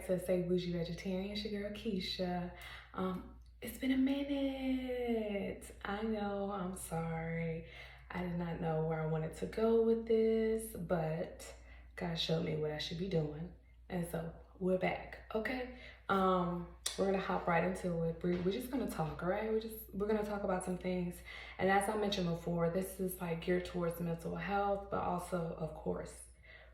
back to Say Bougie Vegetarian. It's your girl Keisha. It's been a minute. I know, I'm sorry. I did not know where I wanted to go with this, but God showed me what I should be doing. And so we're back, okay? We're gonna hop right into it. We're just gonna talk, all right? We're gonna talk about some things. And as I mentioned before, this is like geared towards mental health, but also, of course,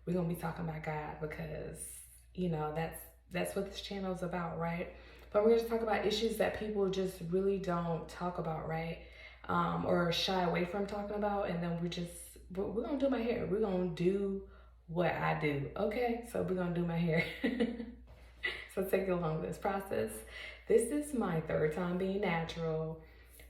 we're gonna be talking about God because that's what this channel is about, right? But we're gonna talk about issues that people just really don't talk about, right? Or shy away from talking about, and then we're gonna do my hair. We're gonna do what I do, okay? So we're gonna do my hair. So take you along this process. This is my third time being natural.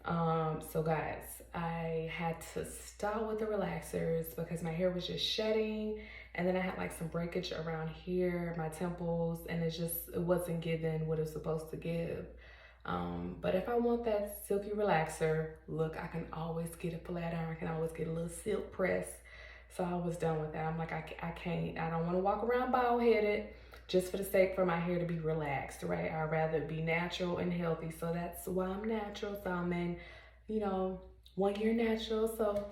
So guys, I had to stop with the relaxers because my hair was just shedding, and then I had like some breakage around here, my temples, and it wasn't giving what it's supposed to give. But if I want that silky relaxer look, I can always get a flat iron, I can always get a little silk press. So I was done with that. I'm like, I don't want to walk around bald headed just for the sake for my hair to be relaxed, right? I'd rather be natural and healthy. So that's why I'm natural. So I'm in, 1 year natural. So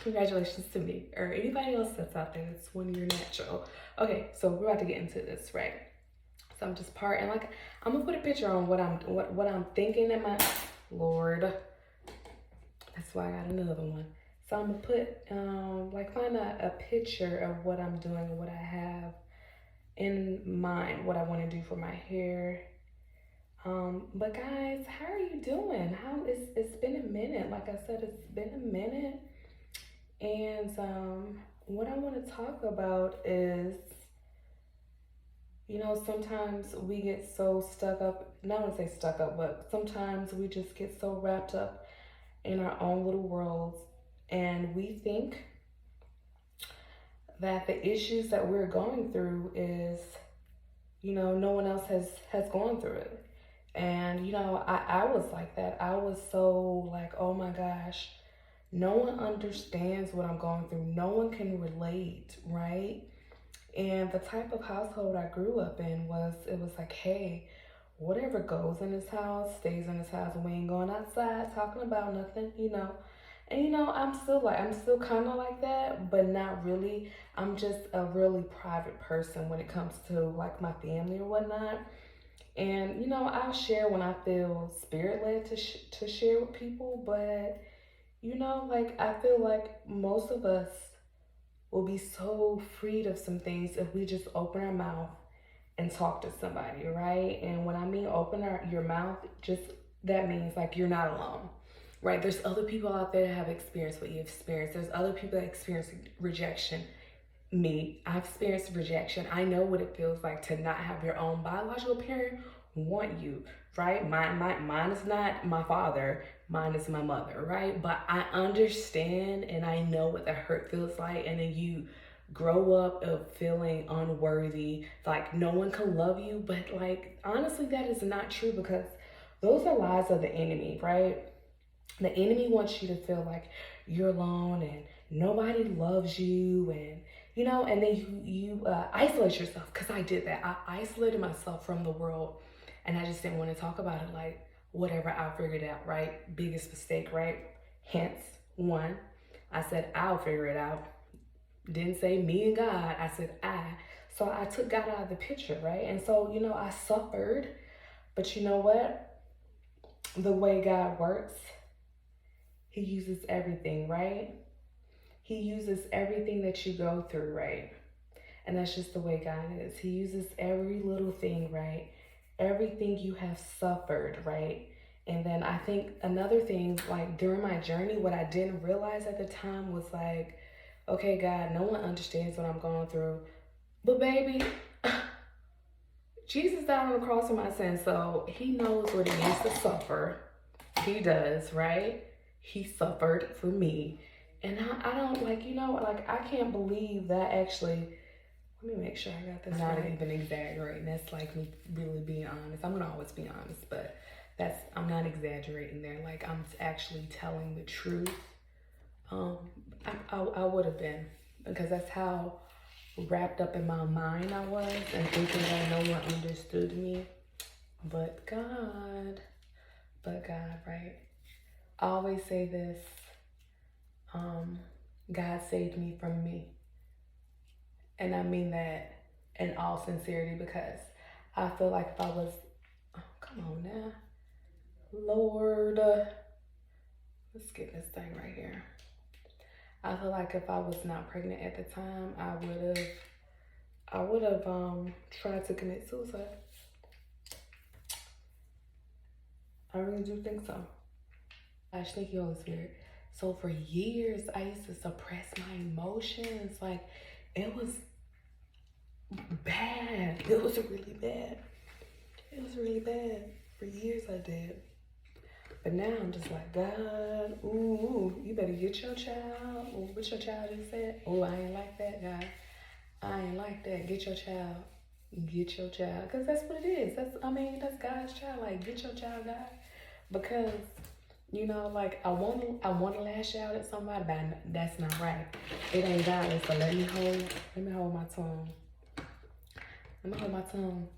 congratulations to me or anybody else that's out there that's 1 year natural. Okay, so we're about to get into this, right? So I'm just parting. Like, I'm gonna put a picture on what I'm thinking in my Lord. That's why I got another one. So I'm gonna put find a picture of what I'm doing, what I have in mind, what I want to do for my hair. But guys, how are you doing? It's been a minute. Like I said, it's been a minute. And what I want to talk about is, sometimes we get so stuck up, not want to say stuck up, but sometimes we just get so wrapped up in our own little worlds, and we think that the issues that we're going through is, no one else has gone through it. And, I was like that. I was so like, oh my gosh, no one understands what I'm going through. No one can relate, right? And the type of household I grew up in was like, hey, whatever goes in this house stays in this house, and we ain't going outside talking about nothing, And I'm still kind of like that, but not really. I'm just a really private person when it comes to like my family or whatnot. And I'll share when I feel spirit led to share with people, but I feel like most of us will be so freed of some things if we just open our mouth and talk to somebody, right? And when I mean open your mouth, just that means like you're not alone, right? There's other people out there that have experienced what you've experienced. There's other people that experience rejection. I've experienced rejection. I know what it feels like to not have your own biological parent want you, right? Mine is not my father, mine is my mother, right? But I understand and I know what the hurt feels like. And then you grow up of feeling unworthy, like no one can love you. But like, honestly, that is not true, because those are lies of the enemy, right? The enemy wants you to feel like you're alone and nobody loves you, and and then you isolate yourself, because I did that. I isolated myself from the world, and I just didn't want to talk about it. Like, whatever, I'll figure it out, right? Biggest mistake, right? Hence, one, I said I'll figure it out. Didn't say me and God, I said I. So I took God out of the picture, right? And so, I suffered, but you know what? The way God works, He uses everything, right? He uses everything that you go through, right? And that's just the way God is. He uses every little thing, right? Everything you have suffered, right? And then I think another thing, like during my journey, what I didn't realize at the time was like, okay, God, no one understands what I'm going through. But baby, Jesus died on the cross for my sins, so He knows what it means to suffer. He does, right? He suffered for me. And I don't I can't believe that actually, let me make sure I got this right. Not even exaggerating. That's like me really being honest. I'm gonna always be honest, but I'm not exaggerating there. Like, I'm actually telling the truth. I would have been, because that's how wrapped up in my mind I was, and thinking that no one understood me. But God, right? I always say this, God saved me from me. And I mean that in all sincerity, because I feel like if I was, oh, come on now, Lord, let's get this thing right here. I feel like if I was not pregnant at the time, I would have tried to commit suicide. I really do think so. Gosh, thank you, Holy Spirit. So for years, I used to suppress my emotions. Like, it was bad. It was really bad. It was really bad. For years I did. But now I'm just like, God, ooh, you better get your child. Ooh, what your child just said? Oh, I ain't like that, God. I ain't like that. Get your child. Get your child. Because that's what it is. That's God's child. Like, get your child, God. Because, like, I wanna lash out at somebody, but that's not right. It ain't godly. So let me hold my tongue. Let me hold my tongue.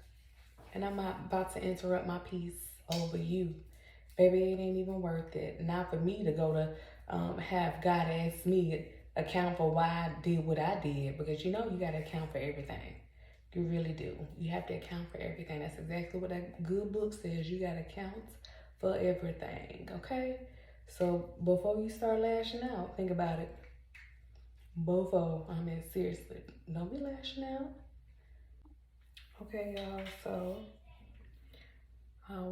And I'm not about to interrupt my peace over you. Baby, it ain't even worth it. Not for me to go to have God ask me account for why I did what I did. Because you got to account for everything. You really do. You have to account for everything. That's exactly what that good book says. You got to account for everything, okay? So before you start lashing out, think about it. Seriously, don't be lashing out. Okay, y'all, so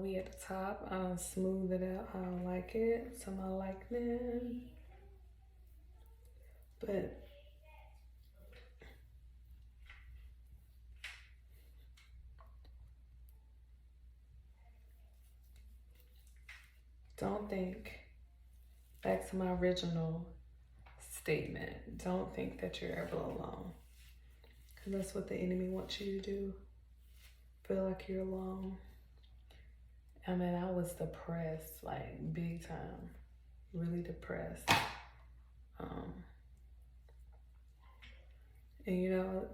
we at the top. I'll smooth it out how I like it. Some I like that. But don't think, back to my original statement, don't think that you're ever alone. Because that's what the enemy wants you to do. Feel like you're alone. I was depressed, like big time. Really depressed. And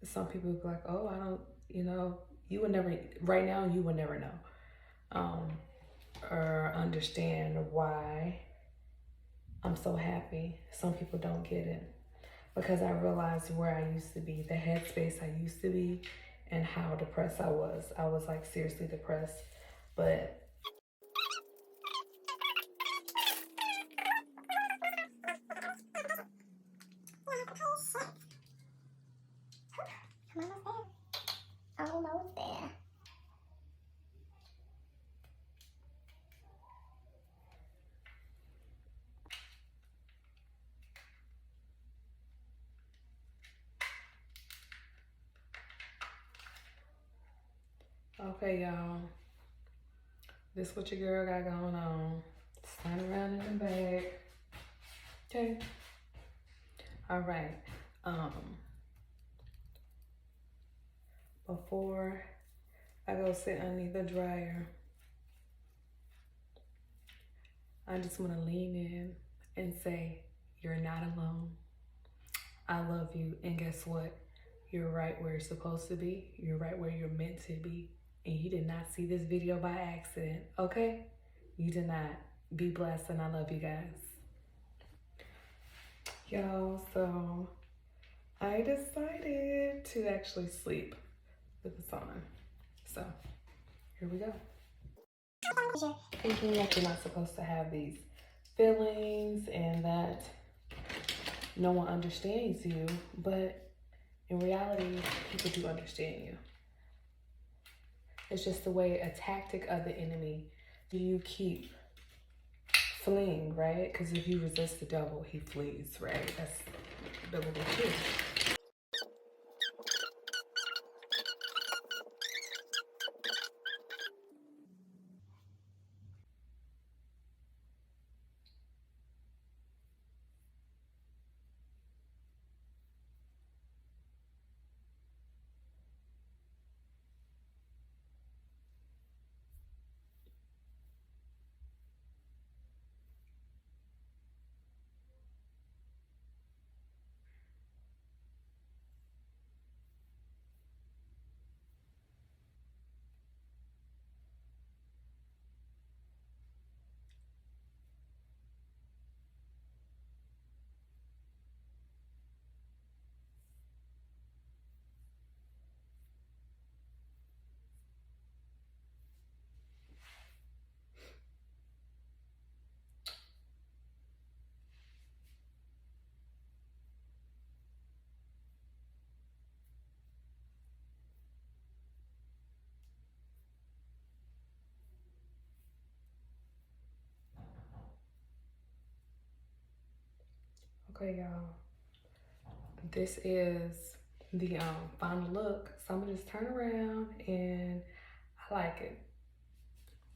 some people be like, oh, I don't, you would never, right now, you would never know. Or understand why I'm so happy. Some people don't get it. Because I realized where I used to be, the headspace I used to be, and how depressed I was. I was like seriously depressed. But almost there. okay, y'all. This what your girl got going on. Stand around in the bag. Okay. All right. Before I go sit underneath the dryer, I just want to lean in and say, you're not alone. I love you. And guess what? You're right where you're supposed to be. You're right where you're meant to be. And you did not see this video by accident, okay? You did not. Be blessed, and I love you guys. Y'all, so I decided to actually sleep with this on. So here we go. Thinking that you're not supposed to have these feelings and that no one understands you, but in reality, people do understand you. It's just the way, a tactic of the enemy. Do you keep fleeing, right? Because if you resist the devil, he flees, right? That's biblical too. Okay, y'all. This is the final look. So I'm gonna just turn around, and I like it.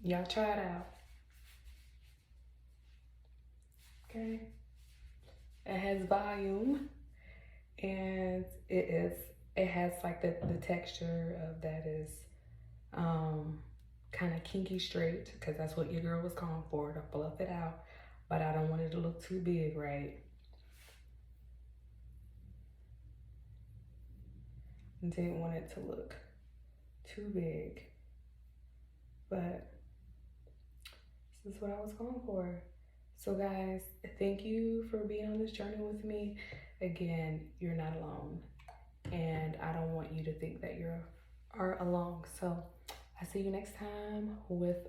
Y'all try it out. Okay. It has volume, and it has like the texture of that is kind of kinky straight, because that's what your girl was calling for, to fluff it out. But I don't want it to look too big, right? Didn't want it to look too big, but this is what I was going for. So guys, thank you for being on this journey with me. Again, you're not alone, and I don't want you to think that you are alone. So I see you next time with